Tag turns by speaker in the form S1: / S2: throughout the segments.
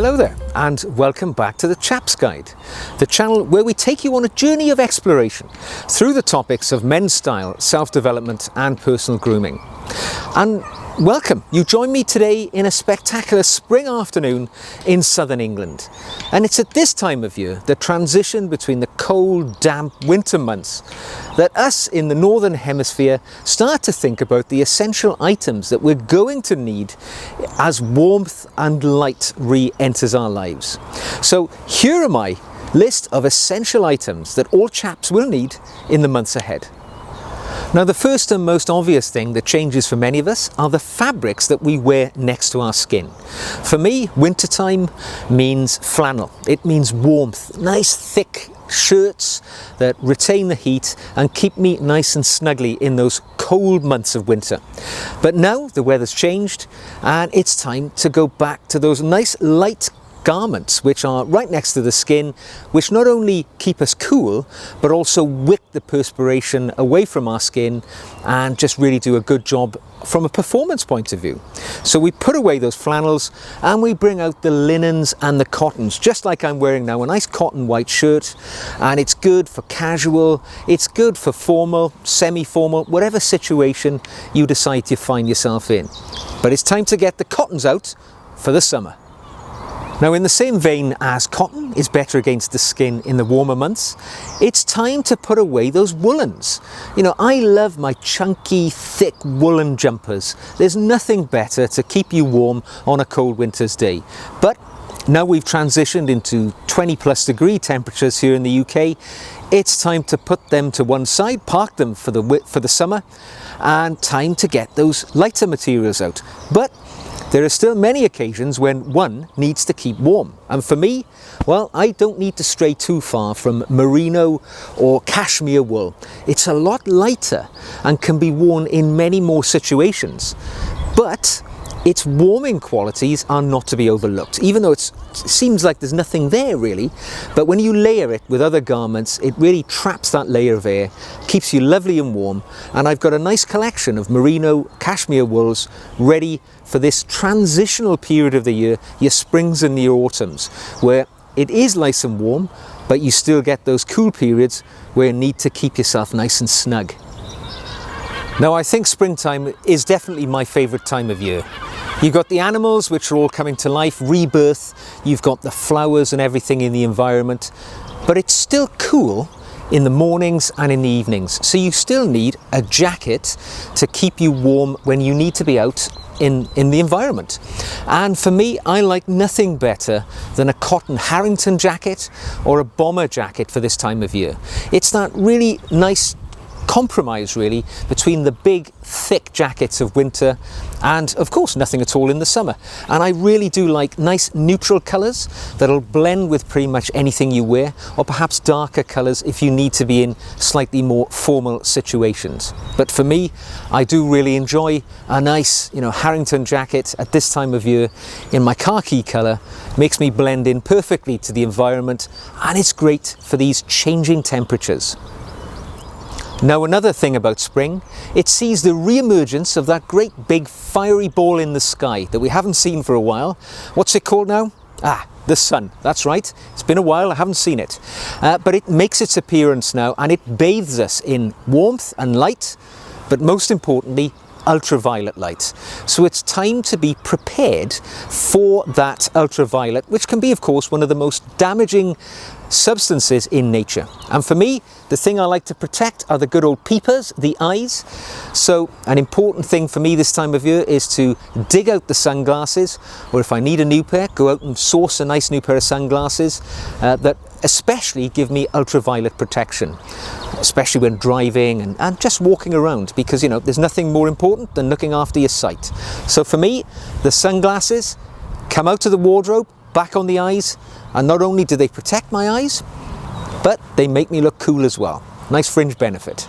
S1: Hello there and welcome back to the Chap's Guide, the channel where we take you on a journey of exploration through the topics of men's style, self-development and personal grooming. And welcome, you join me today in a spectacular spring afternoon in southern England. And it's at this time of year, the transition between the cold, damp winter months, that us in the northern hemisphere start to think about the essential items that we're going to need as warmth and light re-enters our lives. So here are my list of essential items that all chaps will need in the months ahead. Now, the first and most obvious thing that changes for many of us are the fabrics that we wear next to our skin. For me, wintertime means flannel. It means warmth, nice thick shirts that retain the heat and keep me nice and snugly in those cold months of winter. But now the weather's changed and it's time to go back to those nice light garments which are right next to the skin, which not only keep us cool but also wick the perspiration away from our skin and just really do a good job from a performance point of view. So we put away those flannels and we bring out the linens and the cottons, just like I'm wearing now, a nice cotton white shirt, and it's good for casual, it's good for formal, semi-formal, whatever situation you decide to find yourself in. But it's time to get the cottons out for the summer. Now, in the same vein as cotton is better against the skin in the warmer months, it's time to put away those woolens. You know, I love my chunky, thick woolen jumpers. There's nothing better to keep you warm on a cold winter's day. But now we've transitioned into 20+ degree temperatures here in the UK, it's time to put them to one side, park them for the summer, and time to get those lighter materials out. But there are still many occasions when one needs to keep warm. And for me, well, I don't need to stray too far from merino or cashmere wool. It's a lot lighter and can be worn in many more situations. But its warming qualities are not to be overlooked, even though it seems like there's nothing there really. But when you layer it with other garments, it really traps that layer of air, keeps you lovely and warm. And I've got a nice collection of merino cashmere wools ready for this transitional period of the year, your springs and your autumns, where it is nice and warm, but you still get those cool periods where you need to keep yourself nice and snug. Now, I think springtime is definitely my favourite time of year. You've got the animals which are all coming to life, rebirth, you've got the flowers and everything in the environment, but it's still cool in the mornings and in the evenings. So you still need a jacket to keep you warm when you need to be out in the environment. And for me, I like nothing better than a cotton Harrington jacket or a bomber jacket for this time of year. It's that really nice compromise really between the big thick jackets of winter and of course nothing at all in the summer. And I really do like nice neutral colours that'll blend with pretty much anything you wear, or perhaps darker colours if you need to be in slightly more formal situations. But for me, I do really enjoy a nice, Harrington jacket at this time of year in my khaki colour. Makes me blend in perfectly to the environment and it's great for these changing temperatures. Now, another thing about spring, it sees the re-emergence of that great big fiery ball in the sky that we haven't seen for a while. What's it called now? The sun. That's right. It's been a while, I haven't seen it. But it makes its appearance now and it bathes us in warmth and light, but most importantly, ultraviolet light. So it's time to be prepared for that ultraviolet, which can be, of course, one of the most damaging substances in nature. And for me, the thing I like to protect are the good old peepers, the eyes. So an important thing for me this time of year is to dig out the sunglasses, or if I need a new pair, go out and source a nice new pair of sunglasses that especially give me ultraviolet protection, especially when driving and just walking around, because there's nothing more important than looking after your sight. So for me, the sunglasses come out of the wardrobe, back on the eyes, and not only do they protect my eyes, but they make me look cool as well. Nice fringe benefit.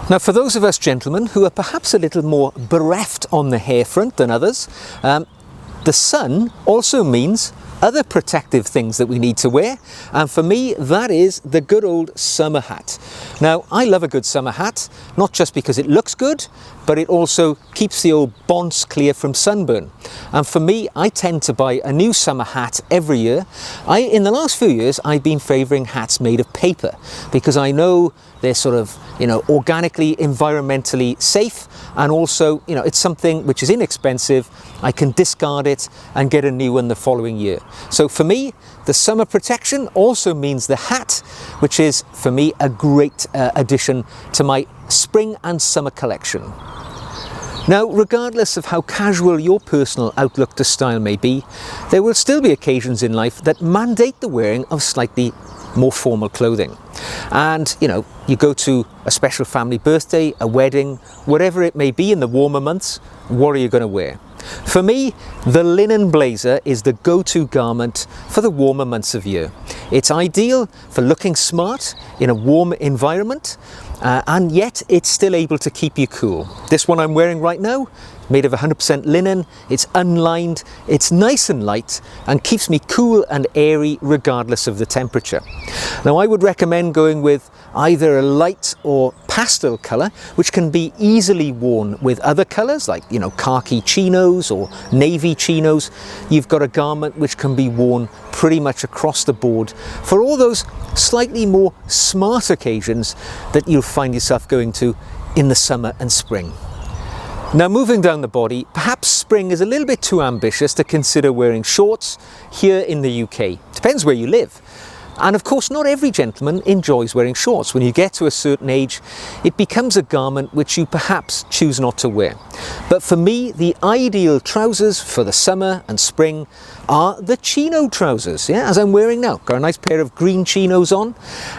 S1: Now, for those of us gentlemen who are perhaps a little more bereft on the hair front than others, the sun also means other protective things that we need to wear, and for me that is the good old summer hat. Now I love a good summer hat, not just because it looks good, but it also keeps the old bonce clear from sunburn. And for me, I tend to buy a new summer hat every year. In the last few years I've been favouring hats made of paper because I know they're sort of, organically, environmentally safe, and also, it's something which is inexpensive. I can discard it and get a new one the following year. So for me, the summer protection also means the hat, which is for me a great addition to my spring and summer collection. Now, regardless of how casual your personal outlook to style may be, there will still be occasions in life that mandate the wearing of slightly more formal clothing. And you go to a special family birthday, a wedding, whatever it may be in the warmer months, what are you going to wear? For me, the linen blazer is the go-to garment for the warmer months of year. It's ideal for looking smart in a warm environment, and yet it's still able to keep you cool. This one I'm wearing right now, made of 100% linen, it's unlined, it's nice and light and keeps me cool and airy regardless of the temperature. Now I would recommend going with either a light or pastel colour, which can be easily worn with other colours like khaki chinos or navy chinos. You've got a garment which can be worn pretty much across the board for all those slightly more smart occasions that you'll find yourself going to in the summer and spring. Now moving down the body, perhaps spring is a little bit too ambitious to consider wearing shorts here in the UK. Depends where you live. And of course not every gentleman enjoys wearing shorts. When you get to a certain age, it becomes a garment which you perhaps choose not to wear. But for me, the ideal trousers for the summer and spring are the chino trousers, as I'm wearing now. Got a nice pair of green chinos on,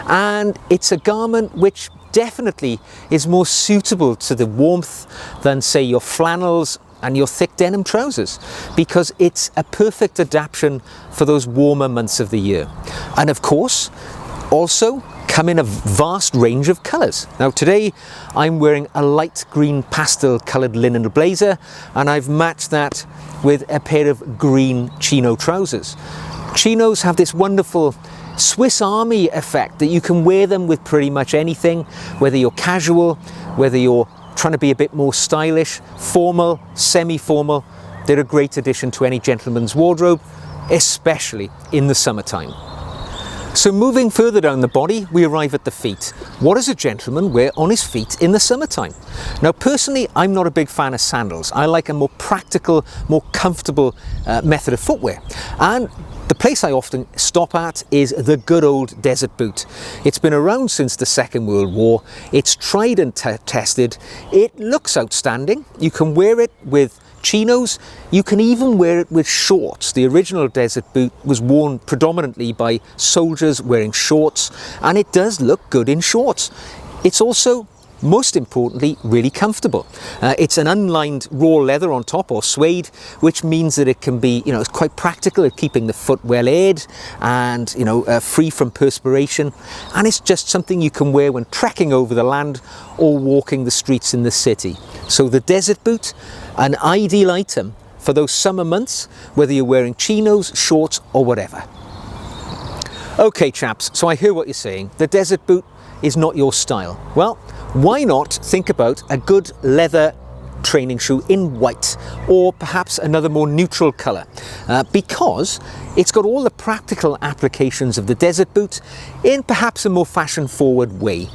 S1: and it's a garment which definitely is more suitable to the warmth than, say, your flannels and your thick denim trousers, because it's a perfect adaptation for those warmer months of the year. And of course, also come in a vast range of colours. Now today I'm wearing a light green pastel coloured linen blazer, and I've matched that with a pair of green chino trousers. Chinos have this wonderful Swiss Army effect that you can wear them with pretty much anything, whether you're casual, whether you're trying to be a bit more stylish, formal, semi-formal. They're a great addition to any gentleman's wardrobe, especially in the summertime. So moving further down the body, we arrive at the feet. What does a gentleman wear on his feet in the summertime? Now personally, I'm not a big fan of sandals. I like a more practical, more comfortable method of footwear. And the place I often stop at is the good old desert boot. It's been around since the Second World War. It's tried and tested. It looks outstanding. You can wear it with chinos. You can even wear it with shorts. The original desert boot was worn predominantly by soldiers wearing shorts, and it does look good in shorts. It's also, most importantly, really comfortable. It's an unlined raw leather on top, or suede, which means that it can be, it's quite practical at keeping the foot well aired and, free from perspiration. And it's just something you can wear when trekking over the land or walking the streets in the city. So the desert boot, an ideal item for those summer months, whether you're wearing chinos, shorts, or whatever. Okay, chaps, so I hear what you're saying. The desert boot is not your style. Well, why not think about a good leather training shoe in white, or perhaps another more neutral colour, because it's got all the practical applications of the desert boot in perhaps a more fashion forward way.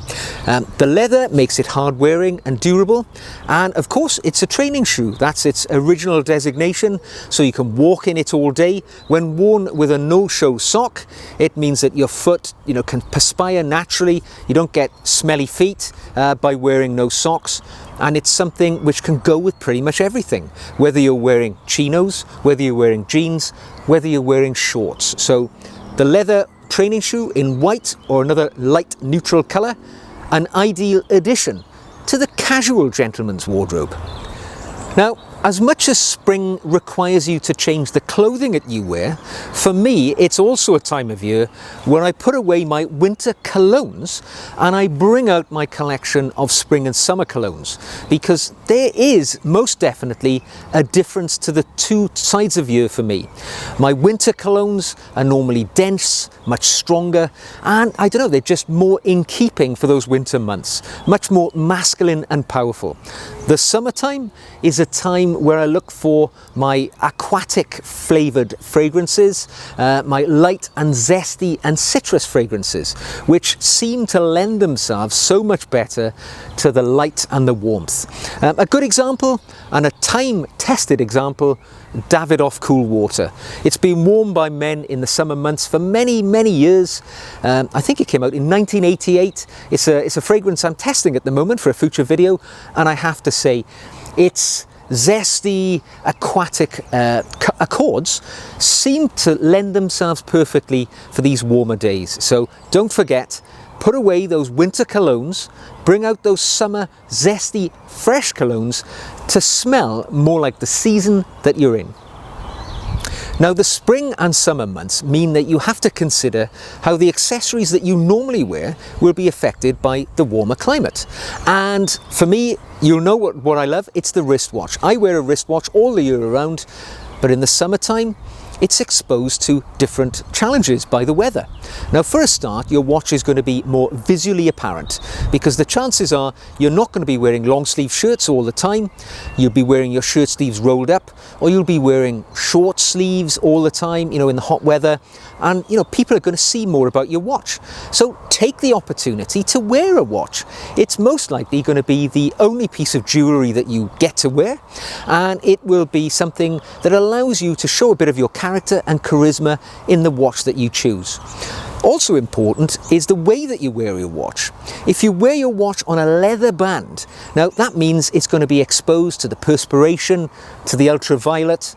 S1: The leather makes it hard wearing and durable, and of course it's a training shoe. That's its original designation, so you can walk in it all day. When worn with a no-show sock, it means that your foot can perspire naturally. You don't get smelly feet by wearing no socks. And it's something which can go with pretty much everything, whether you're wearing chinos, whether you're wearing jeans, whether you're wearing shorts. So the leather training shoe in white or another light neutral colour, an ideal addition to the casual gentleman's wardrobe. Now, As much as spring requires you to change the clothing that you wear, for me it's also a time of year where I put away my winter colognes and I bring out my collection of spring and summer colognes, because there is most definitely a difference to the two sides of year for me. My winter colognes are normally dense, much stronger, and I don't know, they're just more in keeping for those winter months, much more masculine and powerful. The summertime is a time where I look for my aquatic flavoured fragrances, my light and zesty and citrus fragrances, which seem to lend themselves so much better to the light and the warmth. A good example, and a time-tested example, Davidoff Cool Water. It's been worn by men in the summer months for many, many years. I think it came out in 1988. It's a fragrance I'm testing at the moment for a future video, and I have to say, its zesty, aquatic accords seem to lend themselves perfectly for these warmer days. So don't forget, put away those winter colognes, bring out those summer, zesty, fresh colognes to smell more like the season that you're in. Now, the spring and summer months mean that you have to consider how the accessories that you normally wear will be affected by the warmer climate. And for me, you'll know what I love, it's the wristwatch. I wear a wristwatch all the year around, but in the summertime, it's exposed to different challenges by the weather. Now, for a start, your watch is going to be more visually apparent, because the chances are you're not going to be wearing long sleeve shirts all the time. You'll be wearing your shirt sleeves rolled up, or you'll be wearing short sleeves all the time, you know, in the hot weather. And, you know, people are going to see more about your watch. So take the opportunity to wear a watch. It's most likely going to be the only piece of jewellery that you get to wear, and it will be something that allows you to show a bit of your character and charisma in the watch that you choose. Also important is the way that you wear your watch. If you wear your watch on a leather band, now that means it's going to be exposed to the perspiration, to the ultraviolet,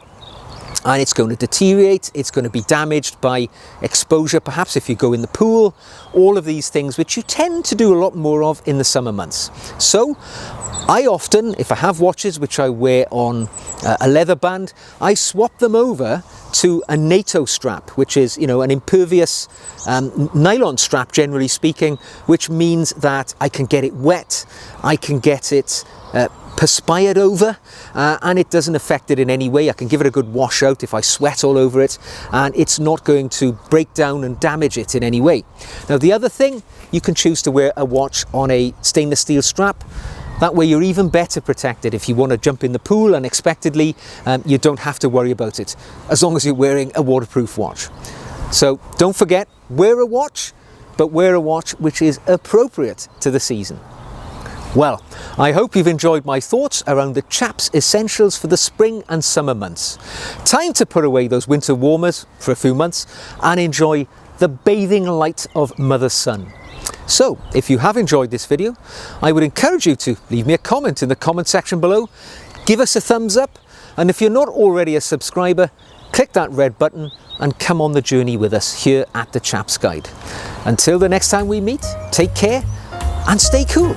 S1: and it's going to deteriorate, it's going to be damaged by exposure, perhaps if you go in the pool, all of these things which you tend to do a lot more of in the summer months. So I often, if I have watches which I wear on a leather band, I swap them over to a NATO strap, which is, you know, an impervious nylon strap, generally speaking, which means that I can get it wet, I can get it perspired over, and it doesn't affect it in any way. I can give it a good wash out if I sweat all over it, and it's not going to break down and damage it in any way. Now, the other thing, you can choose to wear a watch on a stainless steel strap. That way you're even better protected. If you want to jump in the pool unexpectedly, you don't have to worry about it, as long as you're wearing a waterproof watch. So don't forget, wear a watch, but wear a watch which is appropriate to the season. Well, I hope you've enjoyed my thoughts around the Chap's essentials for the spring and summer months. Time to put away those winter warmers for a few months and enjoy the bathing light of Mother Sun. So, if you have enjoyed this video, I would encourage you to leave me a comment in the comment section below, give us a thumbs up, and if you're not already a subscriber, click that red button and come on the journey with us here at the Chap's Guide. Until the next time we meet, take care and stay cool.